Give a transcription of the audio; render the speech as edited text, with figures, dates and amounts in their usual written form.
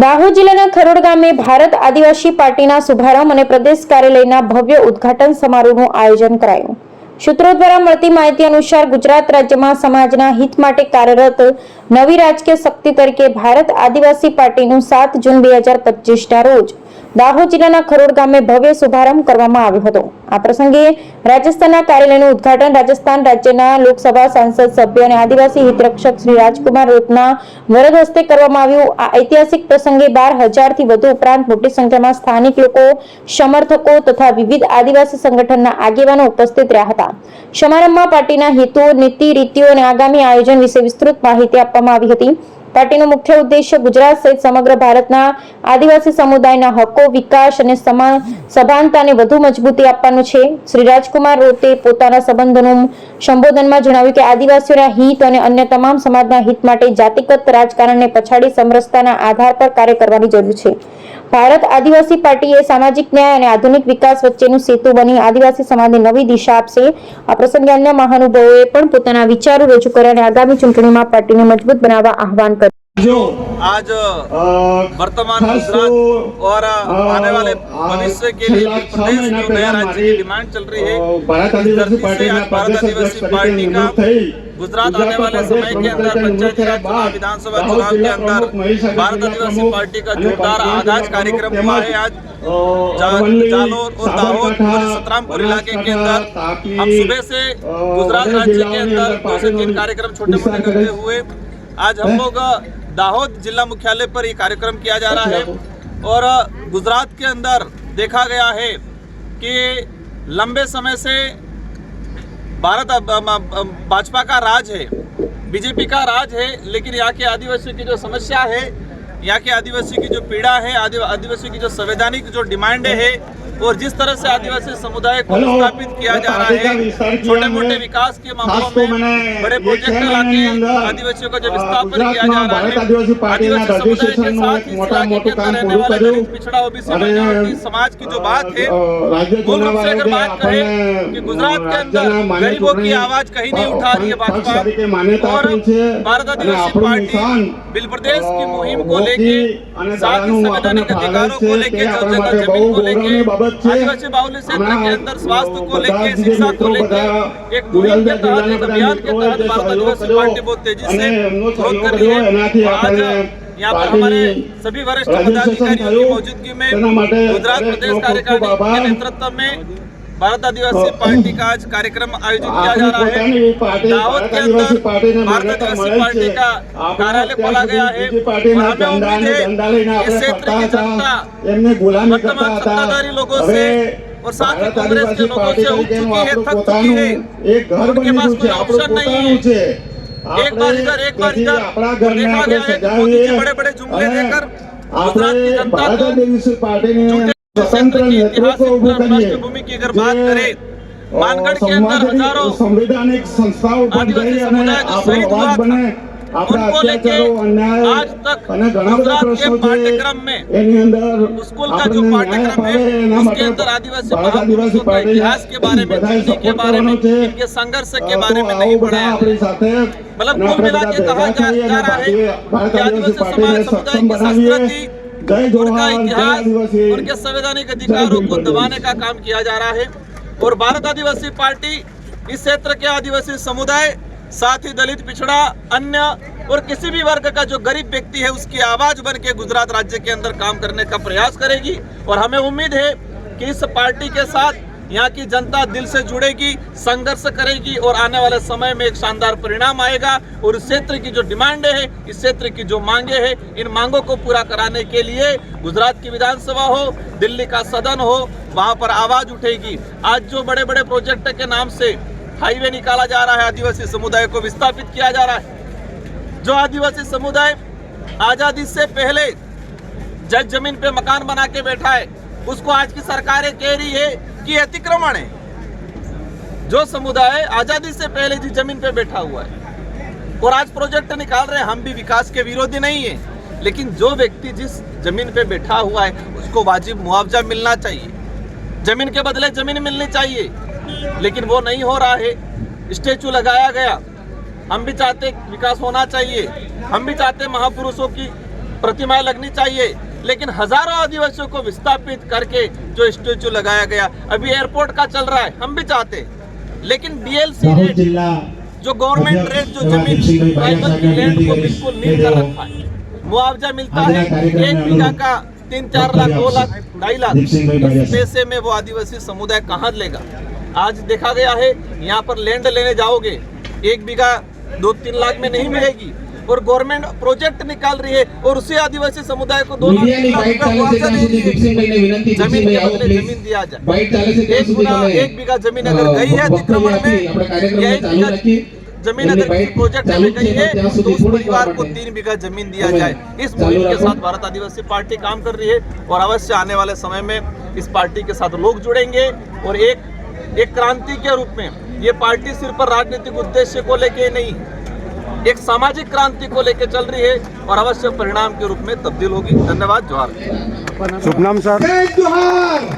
દાહોદ જિલ્લાના ખરોડ ગામે ભારત આદિવાસી પાર્ટીના શુભારંભ અને પ્રદેશ કાર્યાલયના ભવ્ય ઉદ્ઘાટન સમારોહનું આયોજન કરાયું। સૂત્રો દ્વારા મળતી માહિતી અનુસાર ગુજરાત રાજ્યમાં સમાજના હિત માટે કાર્યરત નવી રાજકીય શક્તિ તરીકે ભારત આદિવાસી પાર્ટીનું 7 જૂન 2025ના રોજ દાહોદ જિલ્લાના ખરોડ ગામે ભવ્ય શુભારંભ કરવામાં આવ્યો હતો। આ પ્રસંગે રાજસ્થાનના કાર્યાલયનું ઉદ્ઘાટન રાજસ્થાન રાજ્યના લોકસભા સાંસદ સભ્ય અને આદિવાસી હિતરક્ષક શ્રી રાજકુમાર રોતના વરદ હસ્તે કરવામાં આવ્યું। આ ઐતિહાસિક પ્રસંગે 12,000થી વધુ ઉપરાંત મોટી સંખ્યામાં સ્થાનિક લોકો, સમર્થકો તથા વિવિધ આદિવાસી સંગઠનના આગેવાનો ઉપસ્થિત રહ્યા હતા। સમારંભમાં પાર્ટીના હેતુઓ, નીતિ, રીતિઓ અને આગામી આયોજન વિશે વિસ્તૃત માહિતી આપવામાં આવી હતી। પાર્ટીનો મુખ્ય ઉદ્દેશ્ય ગુજરાત સહિત સમગ્ર ભારતના આદિવાસી સમુદાયના હકો, વિકાસ અને સભાનતાને વધુ મજબૂતી આપવાનું છે। શ્રી રાજકુમાર રોતે પોતાના સંબોધનમાં જણાવ્યું કે આદિવાસીઓના હિત અને અન્ય તમામ સમાજના હિત માટે જાતિગત રાજકારણને પછાડી સમરસતાના આધાર પર કાર્ય કરવાની જરૂર છે। ભારત આદિવાસી પાર્ટી એ સામાજિક ન્યાય અને આધુનિક વિકાસ વચ્ચેનું સેતુ બની આદિવાસી સમાજને નવી દિશા આપશે। આ પ્રસંગે અન્ય મહાનુભાવોએ પણ પોતાના વિચારો રજૂ કર્યા અને આગામી ચૂંટણીમાં પાર્ટીને મજબૂત બનાવવા આહવાન કર્યું। जो आज वर्तमान गुजरात और आने वाले भविष्य के लिए प्रदेश जो नया राज्य की डिमांड चल रही है, भारत आदिवासी पार्टी का गुजरात आने वाले समय के अंदर पंचायती राज चुनाव, विधानसभा चुनाव के अंदर भारत आदिवासी पार्टी का जोरदार आगाज कार्यक्रम हुआ है। आज जालोर और दाहोद और सतरामपुर इलाके के अंदर हम सुबह से गुजरात राज्य के अंदर 2 से 3 कार्यक्रम छोटे मोटे करते हुए आज हम लोग दाहोद जिला मुख्यालय पर ये कार्यक्रम किया जा रहा है। और गुजरात के अंदर देखा गया है कि लंबे समय से भारत भाजपा का राज है, बीजेपी का राज है, लेकिन यहाँ के आदिवासियों की जो समस्या है, यहाँ के आदिवासी की जो पीड़ा है, आदिवासी की जो संवैधानिक जो डिमांड है और जिस तरह से आदिवासी समुदाय को स्थापित किया जा रहा है, छोटे मोटे विकास के मामलों में बड़े प्रोजेक्ट लाके आदिवासियों का जो विस्थापन किया जा रहा है, आदिवासी समुदाय के साथ इस इलाके के अंदर रहने वाले दलित, पिछड़ा, ओबीसी माइनॉरिटी समाज की जो बात है, मूल रूप से अगर बात करें कि गुजरात के अंदर गरीबों की आवाज कहीं नहीं उठा रही है भाजपा, और भारत आदिवासी पार्टी बिल प्रदेश की मुहिम को लेके, साथ ही संवैधानिक अधिकारों को लेके, जमीन को लेके, आदिवासी बाहुल्य क्षेत्र के अंदर स्वास्थ्य को लेके, शिक्षा को लेके एक मुहिम के तहत, एक अभियान के तहत भारत आदिवासी पार्टी बहुत तेजी से ग्रोथ कर रही है। आज यहाँ पर हमारे सभी वरिष्ठ पदाधिकारियों की मौजूदगी में गुजरात प्रदेश कार्यकारिणी के नेतृत्व में भारत आदिवासी पार्टी का आज कार्यक्रम आयोजित किया जा रहा है। दाहोद के अंदर भारत आदिवासी पार्टी का कार्यालय खोला गया है और हमें उम्मीद है इस क्षेत्र की जनता वर्तमान सत्ताधारी लोगों से और साथ ही कांग्रेस के लोगों से उठ चुकी है, थक चुकी है, उनके पास कोई ऑप्शन नहीं है। एक बार इधर देखा गया है कि मोदी जी बड़े बड़े जुमले देकर गुजरात की जनता को स्वतंत्र भूमि की अगर बात करें, मानगढ़ के अंदर हजारों संवैधानिक संस्थाओं आदिवासी समुदाय जो शहीद हुआ उनको लेके आज तक गुजरात के पाठ्यक्रम में, स्कूल का जो पाठ्यक्रम है उसके अंदर आदिवासी महापुरुषों के इतिहास के बारे में, जीवनी के बारे में, इनके संघर्ष के बारे में नहीं पढ़ाया। मतलब कुल मिला के कहा जा रहा है कि आदिवासी समुदाय की संस्कृति, उनका इतिहास, उनके संवैधानिक अधिकारों को दबाने का काम किया जा रहा है। और भारत आदिवासी पार्टी इस क्षेत्र के आदिवासी समुदाय, साथ ही दलित, पिछड़ा, अन्य और किसी भी वर्ग का जो गरीब व्यक्ति है उसकी आवाज बन के गुजरात राज्य के अंदर काम करने का प्रयास करेगी। और हमें उम्मीद है कि इस पार्टी के साथ यहाँ की जनता दिल से जुड़ेगी, संघर्ष करेगी और आने वाले समय में एक शानदार परिणाम आएगा। और इस क्षेत्र की जो डिमांड है, इस क्षेत्र की जो मांगे हैं, इन मांगों को पूरा कराने के लिए गुजरात की विधानसभा हो, दिल्ली का सदन हो, वहाँ पर आवाज उठेगी। आज जो बड़े बड़े प्रोजेक्ट के नाम से हाईवे निकाला जा रहा है, आदिवासी समुदाय को विस्थापित किया जा रहा है। जो आदिवासी समुदाय आजादी से पहले जज जमीन पे मकान बना के बैठा है, उसको आज की सरकारें कह रही है कि अतिक्रमण है। जो समुदाय आजादी से पहले जिस जमीन पे बैठा हुआ है और आज प्रोजेक्ट निकाल रहे हैं, हम भी विकास के विरोधी नहीं है, लेकिन जो व्यक्ति जिस जमीन पे बैठा हुआ है उसको वाजिब मुआवजा मिलना चाहिए, जमीन के बदले जमीन मिलनी चाहिए, लेकिन वो नहीं हो रहा है। स्टैचू लगाया गया, हम भी चाहते विकास होना चाहिए, हम भी चाहते महापुरुषों की प्रतिमाएं लगनी चाहिए, लेकिन हजारों आदिवासियों को विस्थापित करके जो स्टैचू लगाया गया, अभी एयरपोर्ट का चल रहा है, हम भी चाहते हैं, लेकिन डीएलसी रेट जो गवर्नमेंट रेट जो जमीन ट्राइबल की लैंड को बिल्कुल नील कर रखा है, मुआवजा मिलता है 1 बीघा का 3-4 लाख 2 लाख 2.5 लाख, इस पैसे में वो आदिवासी समुदाय कहाँ लेगा। आज देखा गया है यहाँ पर लैंड लेने जाओगे 1 बीघा 2-3 लाख में नहीं मिलेगी, और गवर्नमेंट प्रोजेक्ट निकाल रही है और उसी आदिवासी समुदाय को 2 लाख जमीन के बदले जमीन दिया जाए। 1 बीघा जमीन अगर गई है अतिक्रमण में, या 1 बीघा जमीन अगर किसी प्रोजेक्ट में गई है तो उस परिवार को 3 बीघा जमीन दिया जाए। इस मुहिम के साथ भारत आदिवासी पार्टी काम कर रही है, और अवश्य आने वाले समय में इस पार्टी के साथ लोग जुड़ेंगे, और एक क्रांति के रूप में ये पार्टी सिर्फ राजनीतिक उद्देश्य को लेके नहीं, एक सामाजिक क्रांति को लेकर चल रही है, और अवश्य परिणाम के रूप में तब्दील होगी। धन्यवाद। जोहार। शुभ नाम सर।